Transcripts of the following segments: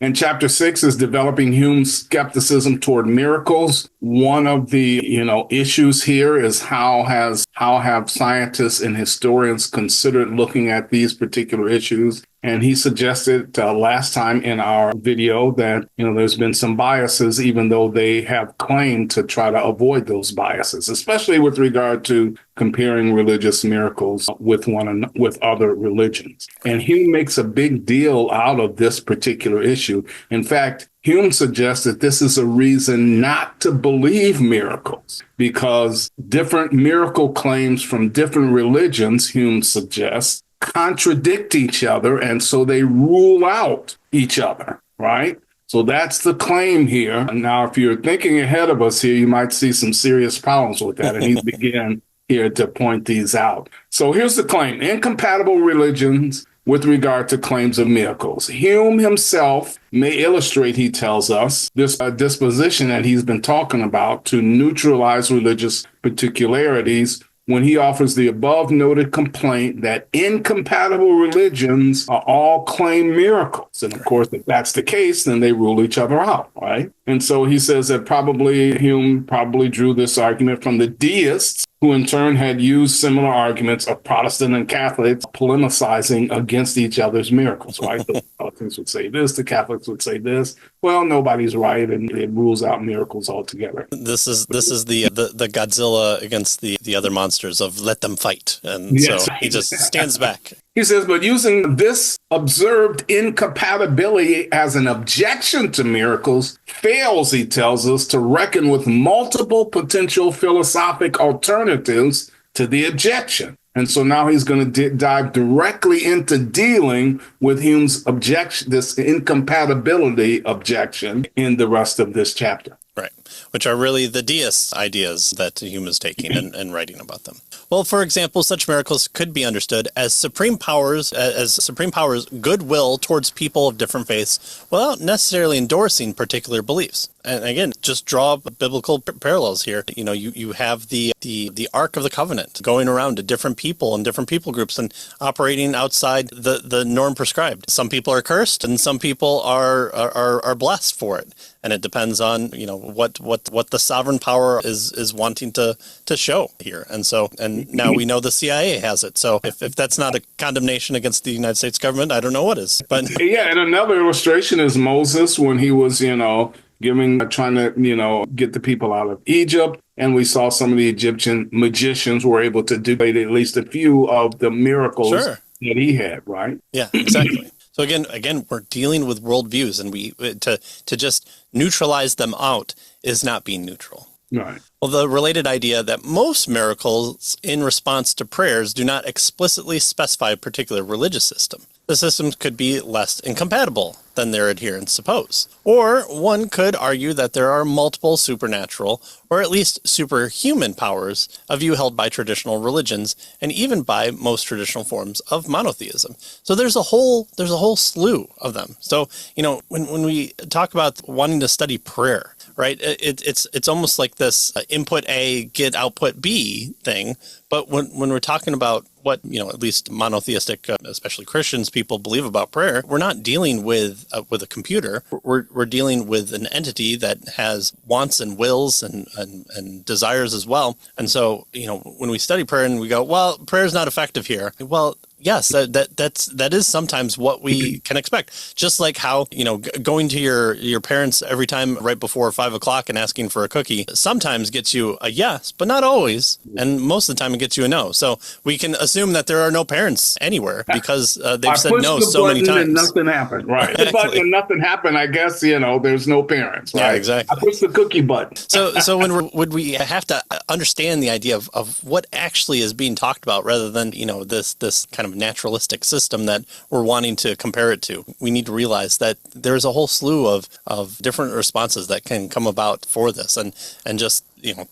And chapter 6 is developing Hume's skepticism toward miracles. One of the, issues here is how have scientists and historians considered looking at these particular issues? And he suggested last time in our video that, there's been some biases, even though they have claimed to try to avoid those biases, especially with regard to comparing religious miracles with other religions. And Hume makes a big deal out of this particular issue. In fact, Hume suggests that this is a reason not to believe miracles because different miracle claims from different religions, Hume suggests, contradict each other, and so they rule out each other, right? So that's the claim here. Now, if you're thinking ahead of us here, you might see some serious problems with that, and he's beginning here to point these out. So here's the claim: incompatible religions with regard to claims of miracles. Hume himself may illustrate, he tells us, this disposition that he's been talking about to neutralize religious particularities when he offers the above noted complaint that incompatible religions all claim miracles. And of course, if that's the case, then they rule each other out, right? And so he says that Hume probably drew this argument from the deists, who in turn had used similar arguments of Protestant and Catholics polemicizing against each other's miracles, right? The Protestants would say this, the Catholics would say this. Well, nobody's right, and it rules out miracles altogether. This is the Godzilla against the other monsters of let them fight. And yes. So he just stands back. He says, but using this observed incompatibility as an objection to miracles fails, he tells us, to reckon with multiple potential philosophic alternatives to the objection. And so now he's going to dive directly into dealing with Hume's objection, this incompatibility objection, in the rest of this chapter. Right, which are really the deist ideas that Hume is taking and writing about them. Well, for example, such miracles could be understood as supreme powers' goodwill towards people of different faiths without necessarily endorsing particular beliefs. And again, just draw biblical parallels here. You have the Ark of the Covenant going around to different people and different people groups and operating outside the norm prescribed. Some people are cursed and some people are blessed for it. And it depends on, what the sovereign power is wanting to show here. And now we know the CIA has it. So if that's not a condemnation against the United States government, I don't know what is. But yeah, and another illustration is Moses when he was, trying to, get the people out of Egypt. And we saw some of the Egyptian magicians were able to do at least a few of the miracles that he had, right? Yeah, exactly. So again, we're dealing with worldviews, and we to just neutralize them out is not being neutral. Right. Well, the related idea that most miracles in response to prayers do not explicitly specify a particular religious system. The systems could be less incompatible than their adherents suppose. Or one could argue that there are multiple supernatural, or at least superhuman powers, a view held by traditional religions, and even by most traditional forms of monotheism. So there's a whole slew of them. So, when we talk about wanting to study prayer, right, it's almost like this input A, get output B thing. But when we're talking about what, at least monotheistic, especially Christians, people believe about prayer, we're not dealing with a computer. We're dealing with an entity that has wants and wills and desires as well. And so, when we study prayer and we go, well, prayer is not effective here. Well, yes, that is sometimes what we can expect. Just like how, going to your parents every time right before 5 o'clock and asking for a cookie sometimes gets you a yes, but not always. And most of the time it gets you a no. So we can assume that there are no parents anywhere because they've said no so many times. And nothing happened, right? Exactly. The button and nothing happened, I guess, there's no parents, right? Yeah, exactly. I push the cookie button. So would we have to understand the idea of what actually is being talked about rather than, this kind of naturalistic system that we're wanting to compare it to? We need to realize that there's a whole slew of different responses that can come about for this, and just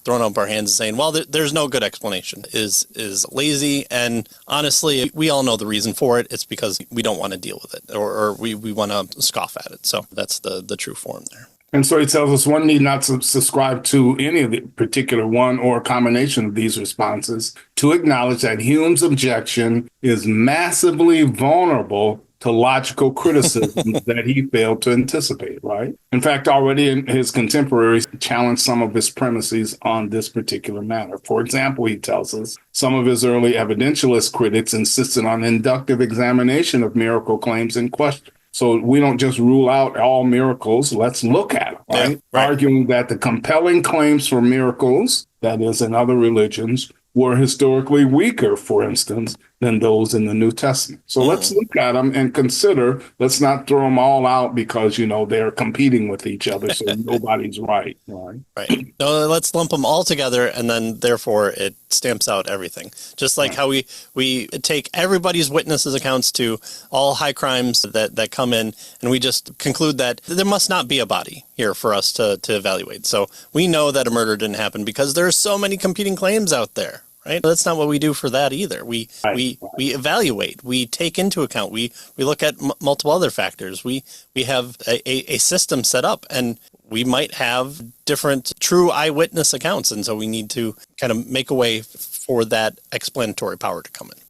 throwing up our hands and saying, well, there's no good explanation is lazy. And honestly, we all know the reason for it. It's because we don't want to deal with it, or we want to scoff at it. So that's the true form there. And so he tells us one need not subscribe to any of the particular one or a combination of these responses to acknowledge that Hume's objection is massively vulnerable to logical criticism that he failed to anticipate, right? In fact, already his contemporaries challenged some of his premises on this particular matter. For example, he tells us some of his early evidentialist critics insisted on inductive examination of miracle claims in question. So we don't just rule out all miracles. Let's look at them, right? Yeah, right. Arguing that the compelling claims for miracles, that is, in other religions, were historically weaker, for instance, than those in the New Testament. So let's look at them and consider, let's not throw them all out because, they're competing with each other. So nobody's right. Right. No, let's lump them all together, and then therefore it stamps out everything. Just like how we take everybody's witnesses' accounts to all high crimes that come in, and we just conclude that there must not be a body here for us to evaluate. So we know that a murder didn't happen because there are so many competing claims out there. Right. That's not what we do for that either. We evaluate. We take into account. We look at multiple other factors. We have a system set up, and we might have different true eyewitness accounts, and so we need to kind of make a way for that explanatory power to come in.